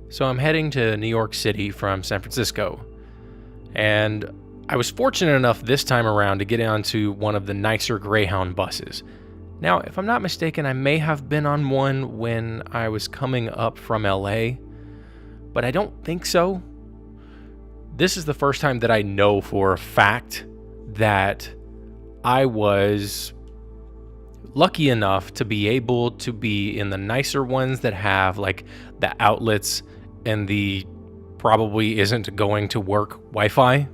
So I'm heading to New York City from San Francisco, and I was fortunate enough this time around to get onto one of the nicer Greyhound buses. Now, if I'm not mistaken, I may have been on one when I was coming up from LA, but I don't think so. This is the first time that I know for a fact that I was lucky enough to be able to be in the nicer ones that have like the outlets and the probably isn't going to work Wi-Fi.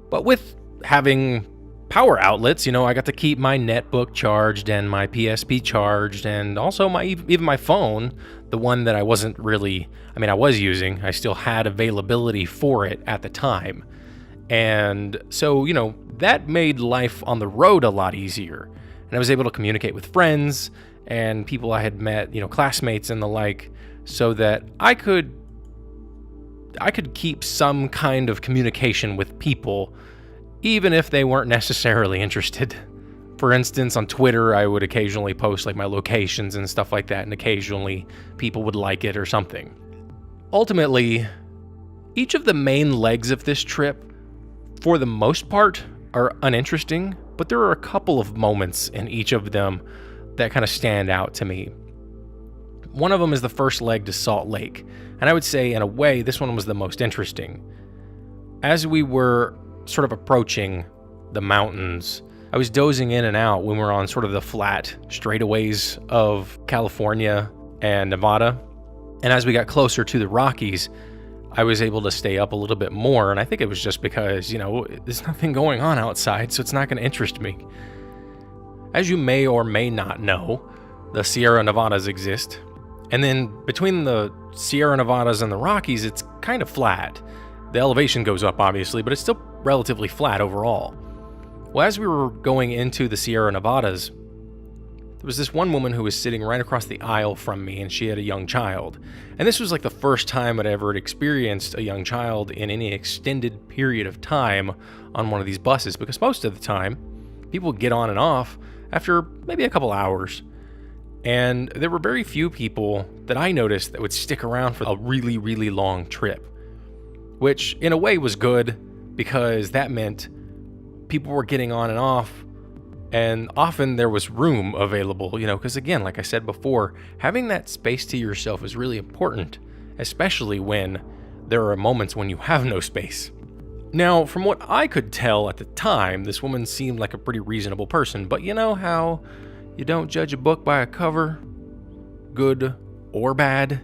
But with having power outlets, I got to keep my netbook charged and my PSP charged, and also even my phone, the one that I wasn't really, I was using, I still had availability for it at the time. And so, that made life on the road a lot easier. And I was able to communicate with friends and people I had met, classmates and the like, so that I could keep some kind of communication with people, even if they weren't necessarily interested. For instance, on Twitter, I would occasionally post like my locations and stuff like that, and occasionally people would like it or something. Ultimately, each of the main legs of this trip, for the most part, are uninteresting, but there are a couple of moments in each of them that kind of stand out to me. One of them is the first leg to Salt Lake, and I would say, in a way, this one was the most interesting. As we were sort of approaching the mountains, I was dozing in and out when we were on sort of the flat straightaways of California and Nevada, and as we got closer to the Rockies, I was able to stay up a little bit more, and I think it was just because, there's nothing going on outside, so it's not going to interest me. As you may or may not know, the Sierra Nevadas exist, and then between the Sierra Nevadas and the Rockies, it's kind of flat. The elevation goes up, obviously, but it's still relatively flat overall. Well, as we were going into the Sierra Nevadas, there was this one woman who was sitting right across the aisle from me, and she had a young child. And this was like the first time I'd ever experienced a young child in any extended period of time on one of these buses, because most of the time, people would get on and off after maybe a couple hours. And there were very few people that I noticed that would stick around for a really, really long trip, which in a way was good because that meant people were getting on and off, and often there was room available, because again, like I said before, having that space to yourself is really important, especially when there are moments when you have no space. Now, from what I could tell at the time, this woman seemed like a pretty reasonable person, but you know how you don't judge a book by a cover, good or bad?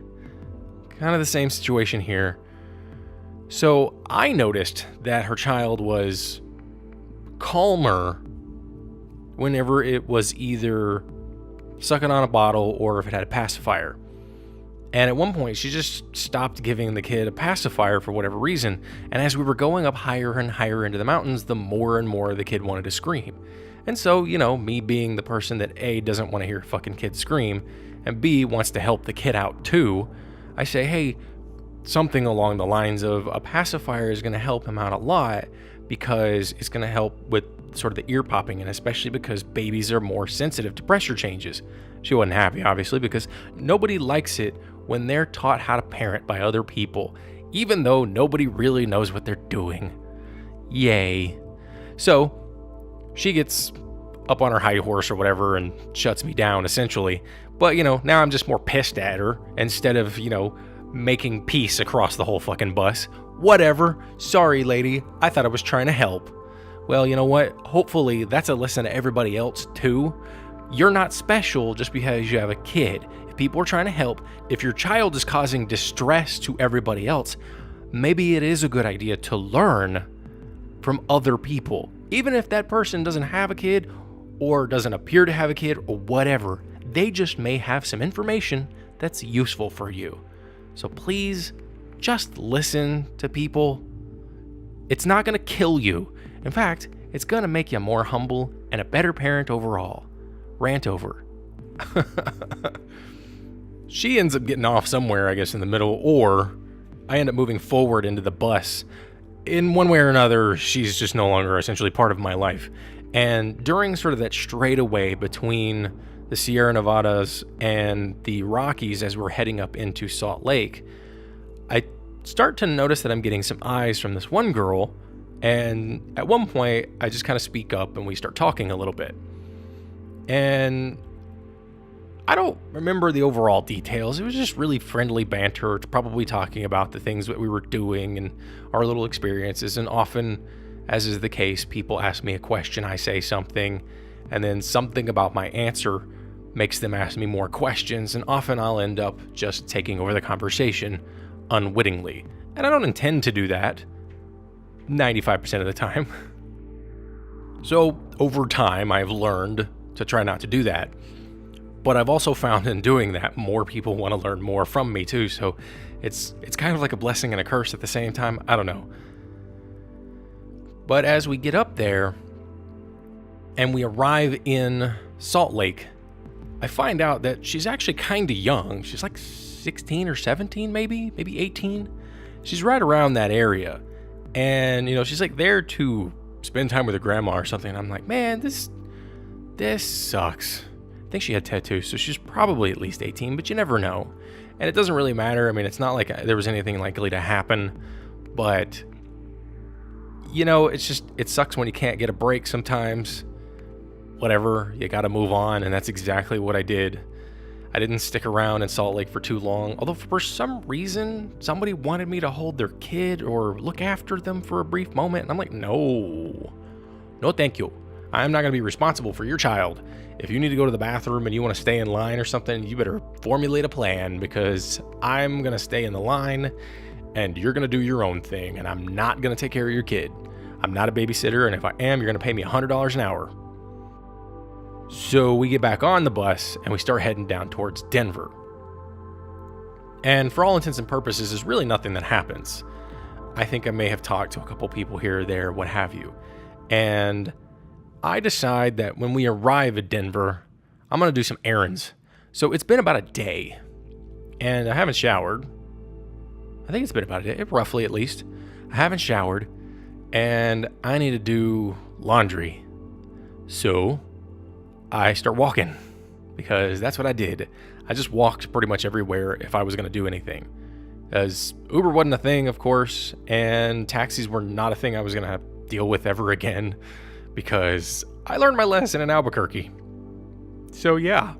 Kind of the same situation here. So I noticed that her child was calmer whenever it was either sucking on a bottle or if it had a pacifier. And at one point, she just stopped giving the kid a pacifier for whatever reason. And as we were going up higher and higher into the mountains, the more and more the kid wanted to scream. And so, me being the person that A, doesn't want to hear a fucking kid scream, and B, wants to help the kid out too, I say, hey, something along the lines of a pacifier is going to help him out a lot because it's going to help with sort of the ear popping, and especially because babies are more sensitive to pressure changes. She wasn't happy, obviously, because nobody likes it when they're taught how to parent by other people, even though nobody really knows what they're doing. Yay. So she gets up on her high horse or whatever and shuts me down, essentially. But, now I'm just more pissed at her instead of, making peace across the whole fucking bus. Whatever. Sorry, lady. I thought I was trying to help. Well, you know what? Hopefully that's a lesson to everybody else too. You're not special just because you have a kid. If people are trying to help, if your child is causing distress to everybody else, maybe it is a good idea to learn from other people. Even if that person doesn't have a kid or doesn't appear to have a kid or whatever, they just may have some information that's useful for you. So please just listen to people. It's not going to kill you. In fact, it's going to make you more humble and a better parent overall. Rant over. She ends up getting off somewhere, I guess, in the middle, or I end up moving forward into the bus. In one way or another, she's just no longer essentially part of my life. And during sort of that straightaway between the Sierra Nevadas and the Rockies as we're heading up into Salt Lake, I start to notice that I'm getting some eyes from this one girl, and at one point I just kind of speak up and we start talking a little bit. And I don't remember the overall details. It was just really friendly banter, probably talking about the things that we were doing and our little experiences. And often, as is the case, people ask me a question, I say something, and then something about my answer makes them ask me more questions, and often I'll end up just taking over the conversation unwittingly. And I don't intend to do that 95% of the time. So over time, I've learned to try not to do that. But I've also found in doing that, more people want to learn more from me too. So it's kind of like a blessing and a curse at the same time. I don't know. But as we get up there and we arrive in Salt Lake, I find out that she's actually kind of young. She's like 16 or 17, maybe 18. She's right around that area. And, she's like there to spend time with her grandma or something. And I'm like, man, this sucks. I think she had tattoos, so she's probably at least 18, but you never know. And it doesn't really matter. I mean, it's not like there was anything likely to happen, but, it sucks when you can't get a break sometimes. Whatever, you got to move on, and that's exactly what I did. I didn't stick around in Salt Lake for too long, although for some reason, somebody wanted me to hold their kid or look after them for a brief moment, and I'm like, no, thank you. I'm not going to be responsible for your child. If you need to go to the bathroom and you want to stay in line or something, you better formulate a plan, because I'm going to stay in the line and you're going to do your own thing, and I'm not going to take care of your kid. I'm not a babysitter, and if I am, you're going to pay me $100 an hour. So we get back on the bus and we start heading down towards Denver. And for all intents and purposes, there's really nothing that happens. I think I may have talked to a couple people here or there, what have you. And I decide that when we arrive at Denver, I'm going to do some errands. So it's been about a day, and I haven't showered. I think it's been about a day, roughly at least. I haven't showered, and I need to do laundry. So I start walking, because that's what I did. I just walked pretty much everywhere if I was going to do anything. As Uber wasn't a thing, of course, and taxis were not a thing I was going to have to deal with ever again, because I learned my lesson in Albuquerque. So yeah.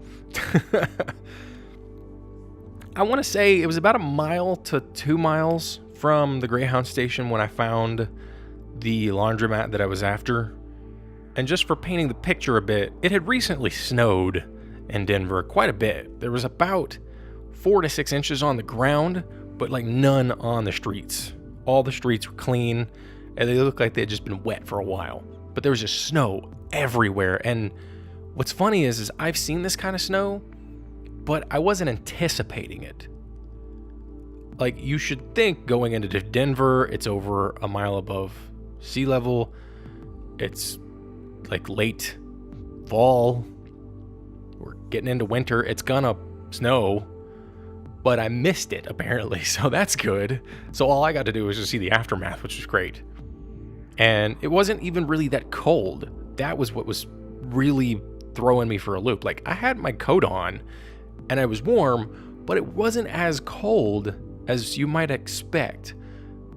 I want to say it was about 1 mile to 2 miles from the Greyhound station when I found the laundromat that I was after. And just for painting the picture a bit, it had recently snowed in Denver quite a bit. There was about 4 to 6 inches on the ground, but like none on the streets. All the streets were clean, and they looked like they had just been wet for a while. But there was just snow everywhere. And what's funny is I've seen this kind of snow, but I wasn't anticipating it. Like, you should think going into Denver, it's over 1 mile above sea level. It's like late fall. We're getting into winter. It's gonna snow, but I missed it apparently. So that's good. So all I got to do was just see the aftermath, which was great. And it wasn't even really that cold. That was what was really throwing me for a loop. Like, I had my coat on and I was warm, but it wasn't as cold as you might expect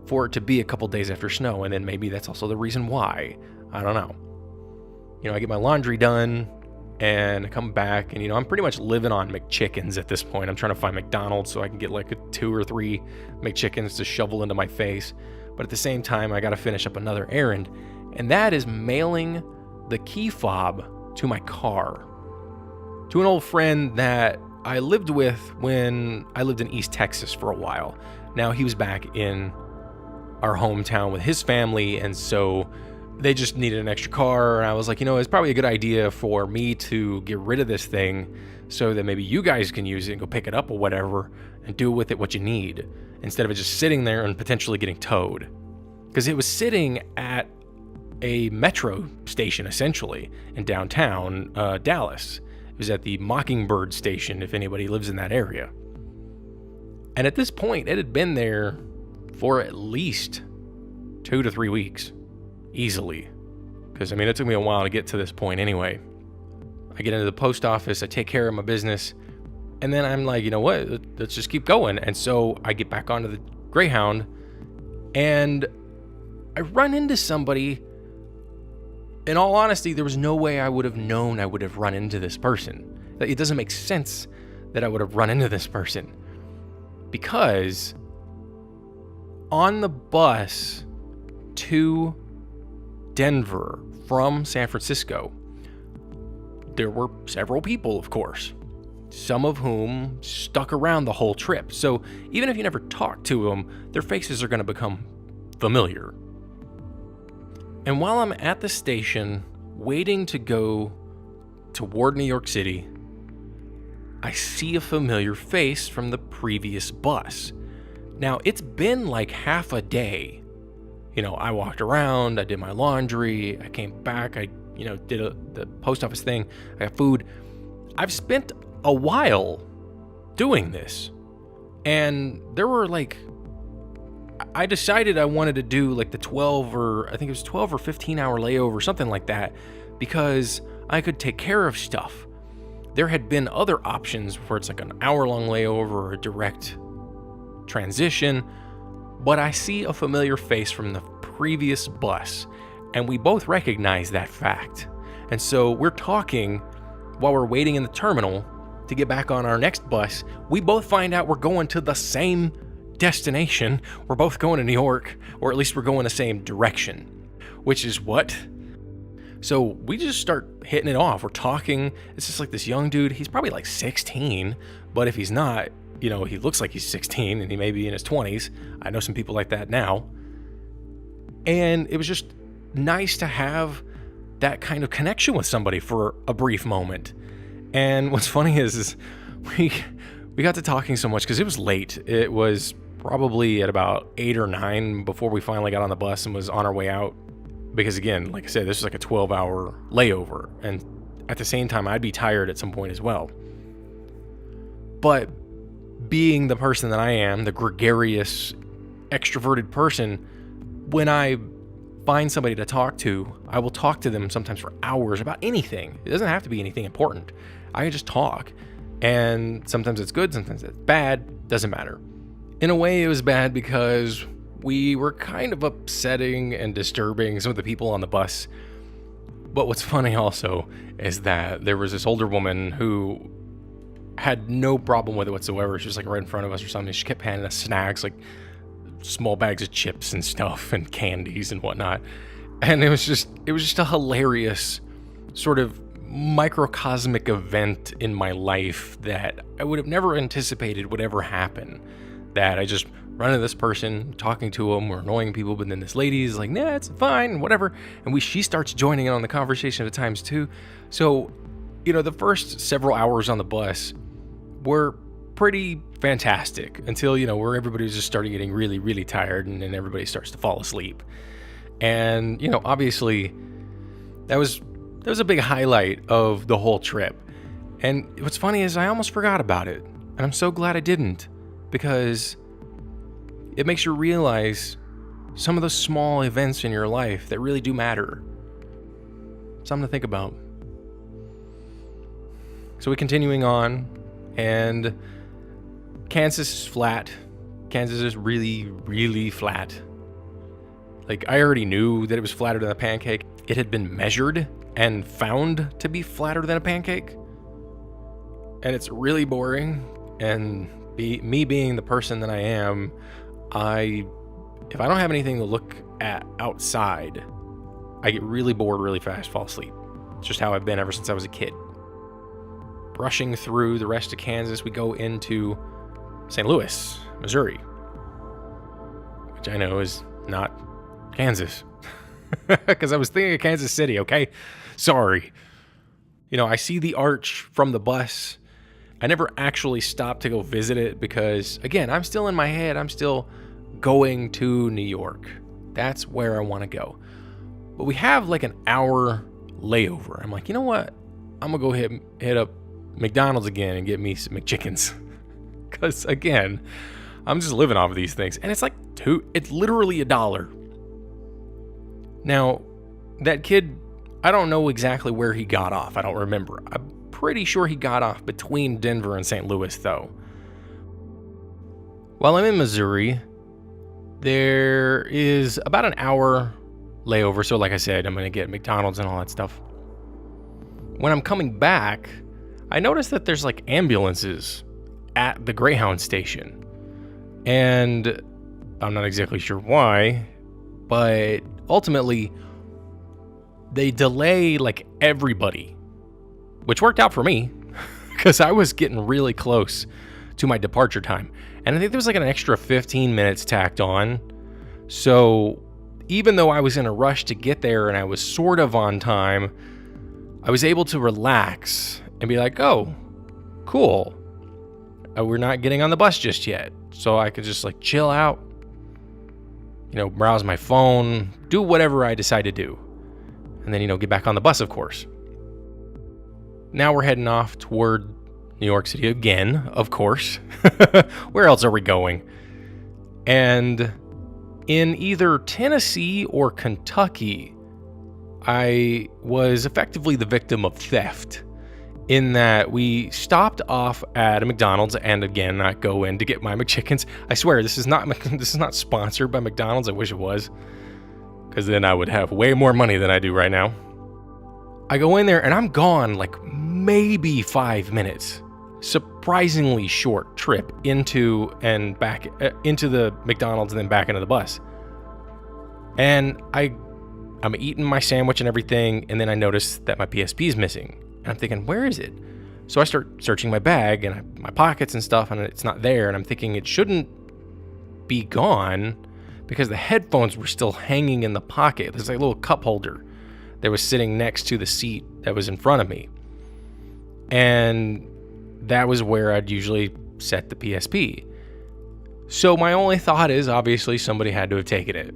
for it to be a couple days after snow. And then maybe that's also the reason why. I don't know. I get my laundry done and I come back and, I'm pretty much living on McChickens at this point. I'm trying to find McDonald's so I can get like 2 or 3 McChickens to shovel into my face. But at the same time, I got to finish up another errand, and that is mailing the key fob to my car to an old friend that I lived with when I lived in East Texas for a while. Now he was back in our hometown with his family, and so they just needed an extra car, and I was like, it's probably a good idea for me to get rid of this thing so that maybe you guys can use it and go pick it up or whatever and do with it what you need, instead of it just sitting there and potentially getting towed. Because it was sitting at a metro station, essentially, in downtown Dallas. It was at the Mockingbird station, if anybody lives in that area. And at this point, it had been there for at least 2 to 3 weeks. Easily. Because, it took me a while to get to this point anyway. I get into the post office, I take care of my business, and then I'm like, you know what, let's just keep going. And so I get back onto the Greyhound, and I run into somebody. In all honesty, there was no way I would have known I would have run into this person. It doesn't make sense that I would have run into this person, because on the bus to Denver from San Francisco, there were several people, of course, some of whom stuck around the whole trip. So even if you never talk to them, their faces are going to become familiar. And while I'm at the station waiting to go toward New York City, I see a familiar face from the previous bus. Now, it's been like half a day. I walked around, I did my laundry, I came back, I did the post office thing, I got food. I've spent a while doing this. And there were I decided I wanted to do the 12 or 15 hour layover, something like that, because I could take care of stuff. There had been other options where it's an hour-long layover or a direct transition, but I see a familiar face from the previous bus, and we both recognize that fact. And so we're talking while we're waiting in the terminal to get back on our next bus. We both find out we're going to the same destination. We're both going to New York, or at least we're going the same direction, which is what? So we just start hitting it off. We're talking. It's just this young dude. He's probably 16, but if he's not, he looks like he's 16 and he may be in his 20s. I know some people like that now. And it was just nice to have that kind of connection with somebody for a brief moment. And what's funny is we got to talking so much because it was late. It was probably at about 8 or 9 before we finally got on the bus and was on our way out. Because again, like I said, this was a 12-hour layover. And at the same time, I'd be tired at some point as well. But being the person that I am, the gregarious, extroverted person, when I find somebody to talk to, I will talk to them sometimes for hours about anything. It doesn't have to be anything important. I can just talk. And sometimes it's good, sometimes it's bad, doesn't matter. In a way, it was bad because we were kind of upsetting and disturbing some of the people on the bus. But what's funny also is that there was this older woman who had no problem with it whatsoever. She was right in front of us or something. She kept handing us snacks, small bags of chips and stuff and candies and whatnot. And it was just a hilarious sort of microcosmic event in my life that I would have never anticipated would ever happen. That I just run into this person, talking to them, we're annoying people, but then this lady's like, nah, it's fine, whatever. And she starts joining in on the conversation at times too. So, the first several hours on the bus were pretty fantastic until, where everybody was just starting getting really, really tired and then everybody starts to fall asleep. And, obviously that was a big highlight of the whole trip. And what's funny is I almost forgot about it. And I'm so glad I didn't, because it makes you realize some of the small events in your life that really do matter. Something to think about. So we're continuing on, and Kansas is flat. Kansas is really, really flat. I already knew that it was flatter than a pancake. It had been measured and found to be flatter than a pancake. And it's really boring. And me being the person that I am, if I don't have anything to look at outside, I get really bored really fast, fall asleep. It's just how I've been ever since I was a kid. Rushing through the rest of Kansas, we go into St. Louis, Missouri, which I know is not Kansas, because I was thinking of Kansas City, okay? Sorry. I see the arch from the bus. I never actually stopped to go visit it because, again, I'm still in my head. I'm still going to New York. That's where I want to go. But we have an hour layover. I'm like, you know what? I'm going to go hit up McDonald's again and get me some McChickens. Because, again, I'm just living off of these things. And it's it's literally $1. Now, that kid I don't know exactly where he got off. I don't remember. I'm pretty sure he got off between Denver and St. Louis, though. While I'm in Missouri, there is about an hour layover. So like I said, I'm going to get McDonald's and all that stuff. When I'm coming back, I noticed that there's like ambulances at the Greyhound station. And I'm not exactly sure why, but ultimately they delay like everybody, which worked out for me because I was getting really close to my departure time. And I think there was like an extra 15 minutes tacked on. So even though I was in a rush to get there and I was sort of on time, I was able to relax and be like, oh, cool. We're not getting on the bus just yet. So I could just like chill out, browse my phone, do whatever I decide to do. And then, get back on the bus, of course. Now we're heading off toward New York City again, of course. Where else are we going? And in either Tennessee or Kentucky, I was effectively the victim of theft in that we stopped off at a McDonald's, and again, I go in to get my McChickens. I swear, this is not sponsored by McDonald's. I wish it was, because then I would have way more money than I do right now. I go in there and I'm gone like maybe 5 minutes. Surprisingly short trip into and back into the McDonald's and then back into the bus. And I'm eating my sandwich and everything, and then I notice that my PSP is missing. And I'm thinking, where is it? So I start searching my bag and my pockets and stuff, and it's not there. And I'm thinking it shouldn't be gone because the headphones were still hanging in the pocket. There's like a little cup holder that was sitting next to the seat that was in front of me. And that was where I'd usually set the PSP. So my only thought is obviously somebody had to have taken it.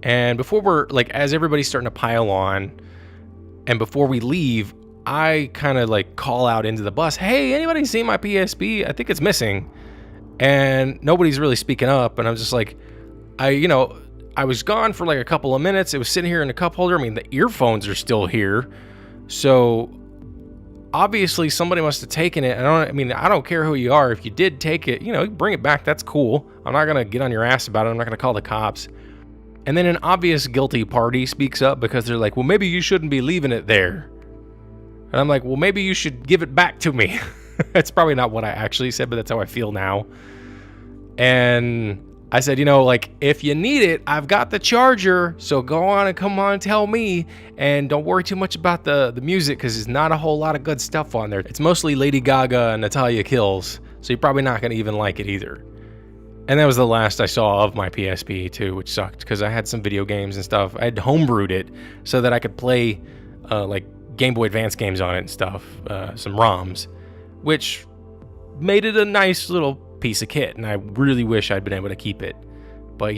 And before we're like, as everybody's starting to pile on, and before we leave, I kind of like call out into the bus, hey, anybody seen my PSP? I think it's missing. And nobody's really speaking up. And I'm just like, I was gone for like a couple of minutes. It was sitting here in a cup holder. I mean, the earphones are still here. So obviously somebody must have taken it. I don't care who you are. If you did take it, bring it back. That's cool. I'm not going to get on your ass about it. I'm not going to call the cops. And then an obvious guilty party speaks up because they're like, well, maybe you shouldn't be leaving it there. And I'm like, well, maybe you should give it back to me. That's probably not what I actually said, but that's how I feel now. And I said, if you need it, I've got the charger. So go on and come on and tell me. And don't worry too much about the music because there's not a whole lot of good stuff on there. It's mostly Lady Gaga and Natalia Kills. So you're probably not going to even like it either. And that was the last I saw of my PSP too, which sucked because I had some video games and stuff. I had homebrewed it so that I could play like Game Boy Advance games on it and stuff, some ROMs, which made it a nice little piece of kit. And I really wish I'd been able to keep it. But,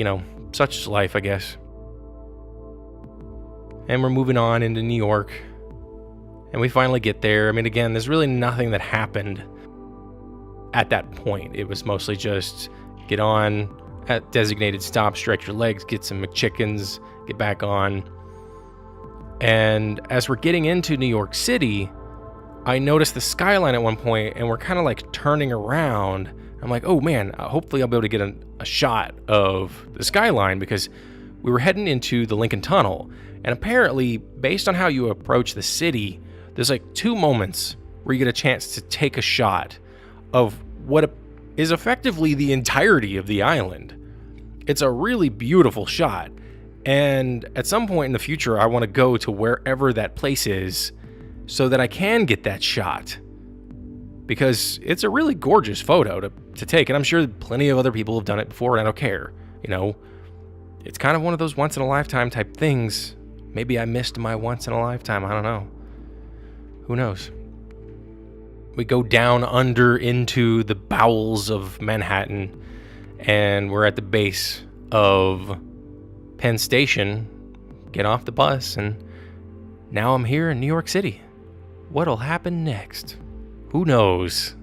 such is life, I guess. And we're moving on into New York. And we finally get there. I mean, again, there's really nothing that happened at that point. It was mostly just get on at designated stops, stretch your legs, get some McChickens, get back on. And as we're getting into New York City, I noticed the skyline at one point, and we're kind of like turning around. I'm like, oh man, hopefully I'll be able to get a shot of the skyline because we were heading into the Lincoln Tunnel. And apparently, based on how you approach the city, there's like 2 moments where you get a chance to take a shot of what is effectively the entirety of the island. It's a really beautiful shot. And at some point in the future, I want to go to wherever that place is so that I can get that shot. Because it's a really gorgeous photo to take. And I'm sure plenty of other people have done it before, and I don't care. It's kind of one of those once-in-a-lifetime type things. Maybe I missed my once-in-a-lifetime. I don't know. Who knows? We go down under into the bowels of Manhattan, and we're at the base of Penn Station. Get off the bus, and now I'm here in New York City. What'll happen next? Who knows?